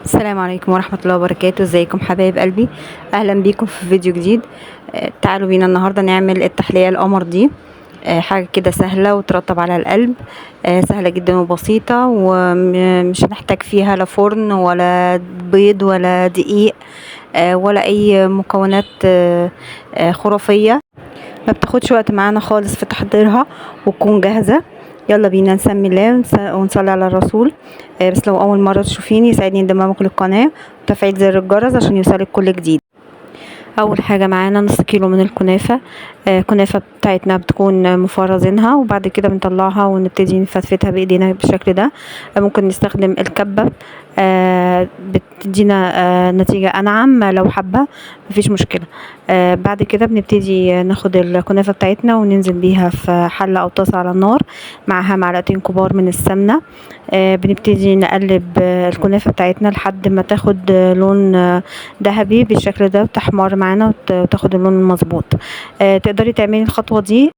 السلام عليكم ورحمة الله وبركاته. ازيكم حبايب قلبي؟ اهلا بيكم في فيديو جديد. تعالوا بينا النهاردة نعمل التحلية القمر دي. حاجة كده سهلة وترطب على القلب. سهلة جدا وبسيطة ومش هنحتاج فيها لا فرن ولا بيض ولا دقيق ولا اي مكونات خرافية. ما بتاخدش وقت معانا خالص في تحضيرها وتكون جاهزة. يلا بينا نسمي الله ونصلي على الرسول. بس لو اول مرة تشوفيني يسعدني انضمامك للقناة وتفعيل زر الجرس عشان يوصلك كل جديد. اول حاجه معانا نص كيلو من الكنافه. الكنافه بتاعتنا بتكون مفرزينها وبعد كده بنطلعها ونبتدي نفتفتها بايدينا بالشكل ده. ممكن نستخدم الكبه. بتدينا نتيجه انعم لو حابه، مفيش مشكله. بعد كده بنبتدي ناخد الكنافه بتاعتنا وننزل بيها في حله او طاسه على النار، معاها معلقتين كبار من السمنه. بنبتدي نقلب الكنافه بتاعتنا لحد ما تاخد لون ذهبي بالشكل ده وتحمر معانا وتاخد اللون المظبوط. تقدري تعملي الخطوه دي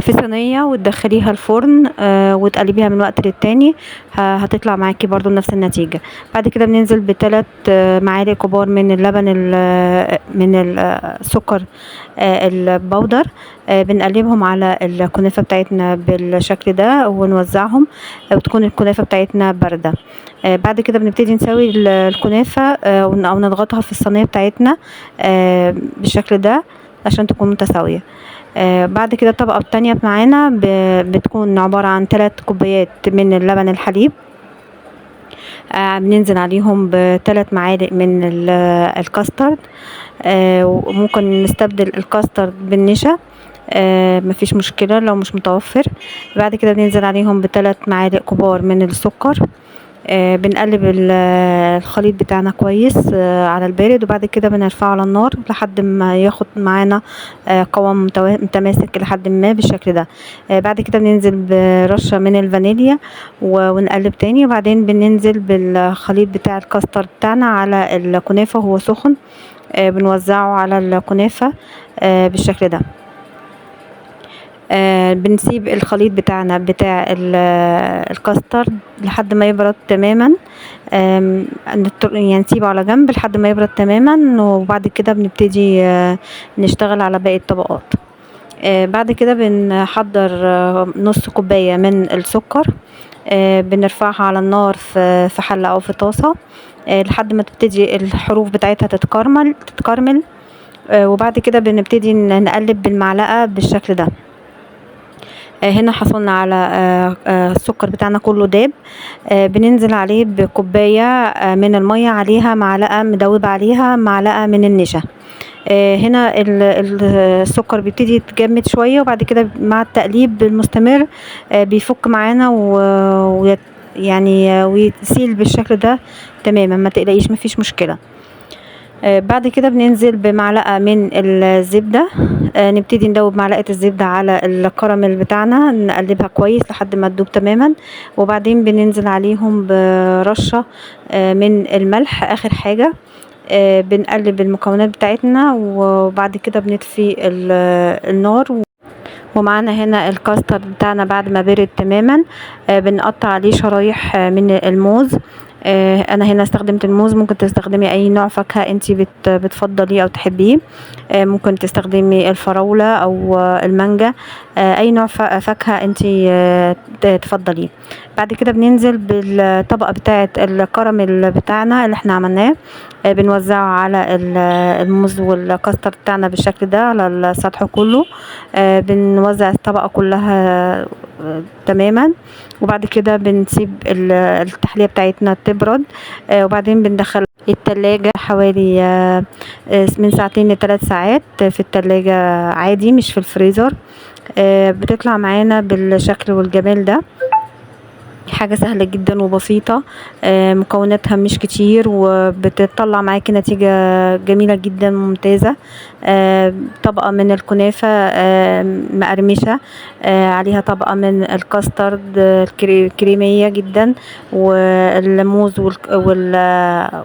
في صينيه وتدخليها الفرن وتقلبيها من وقت للتاني، هتطلع معاكي برضو نفس النتيجه. بعد كده بننزل بثلاث معالق كبار من اللبن من السكر البودر. بنقلبهم على الكنافه بتاعتنا بالشكل ده ونوزعهم وتكون الكنافه بتاعتنا بارده. بعد كده بنبتدي نسوي الكنافه او نضغطها في الصينيه بتاعتنا بالشكل ده عشان تكون متساويه. بعد كده الطبقه التانية معانا بتكون عباره عن 3 كوبايات من اللبن الحليب. بننزل عليهم ب3 معالق من الكاسترد. وممكن نستبدل الكاسترد بالنشا، مفيش مشكلة لو مش متوفر. بعد كده بننزل عليهم ب3 معالق كبار من السكر. بنقلب الخليط بتاعنا كويس على البارد، وبعد كده بنرفعه على النار لحد ما ياخد معانا قوام متماسك لحد ما بالشكل ده. بعد كده بننزل برشة من الفانيليا ونقلب تاني، وبعدين بننزل بالخليط بتاع الكاستر بتاعنا على الكنافة وهو سخن. بنوزعه على الكنافة بالشكل ده. بنسيب الخليط بتاعنا بتاع الكاسترد لحد ما يبرد تماما. يعني نسيبه على جنب لحد ما يبرد تماما، وبعد كده بنبتدي نشتغل على باقي الطبقات. بعد كده بنحضر نص كوباية من السكر. بنرفعها على النار في حلة او في طاسة لحد ما تبتدي الحروف بتاعتها تتكرمل. وبعد كده بنبتدي نقلب بالمعلقة بالشكل ده. هنا حصلنا على السكر بتاعنا كله داب. بننزل عليه بكوباية من المية، عليها معلقة مدوب عليها معلقة من النشا. هنا السكر بيبتدي يتجمد شوية، وبعد كده مع التقليب المستمر بيفك معانا يعني ويسيل بالشكل ده تماما، ما تقلقيش مفيش مشكلة. بعد كده بننزل بمعلقة من الزبدة. نبتدي ندوب معلقة الزبدة على الكراميل بتاعنا، نقلبها كويس لحد ما تدوب تماما، وبعدين بننزل عليهم برشة من الملح آخر حاجة. بنقلب المكونات بتاعتنا وبعد كده بنطفي النار. ومعانا هنا الكاستر بتاعنا بعد ما برد تماما. بنقطع عليه شرايح من الموز. انا هنا استخدمت الموز، ممكن تستخدمي اي نوع فاكهة انتي بتفضليه او تحبيه. ممكن تستخدمي الفراولة او المانجا، اي نوع فاكهة انتي تفضليه. بعد كده بننزل بالطبقة بتاعة الكراميل بتاعنا اللي احنا عملناه. بنوزعه على الموز والكاستر بتاعنا بالشكل ده على السطح كله. بنوزع الطبقة كلها تماما، وبعد كده بنسيب التحلية بتاعتنا تبرد. وبعدين بندخل التلاجة حوالي من 2 ل3 ساعات في التلاجة عادي، مش في الفريزر. بتطلع معانا بالشكل والجمال ده. حاجة سهلة جدا وبسيطة، مكوناتها مش كتير وبتطلع معاكي نتيجة جميلة جدا ممتازة. طبقة من الكنافة مقرمشة، عليها طبقة من الكاسترد كريمية جدا، والموز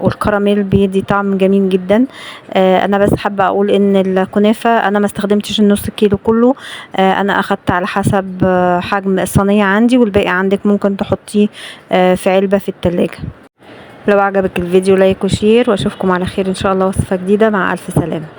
والكراميل بيدي طعم جميل جدا. انا بس حابة اقول ان الكنافة انا ما استخدمتش النص كيلو كله. انا اخدت على حسب حجم الصينية عندي، والباقي عندك ممكن تحطيه في علبة في التلاجة. لو عجبك الفيديو لايك وشير، واشوفكم على خير ان شاء الله وصفة جديدة. مع الف سلامة.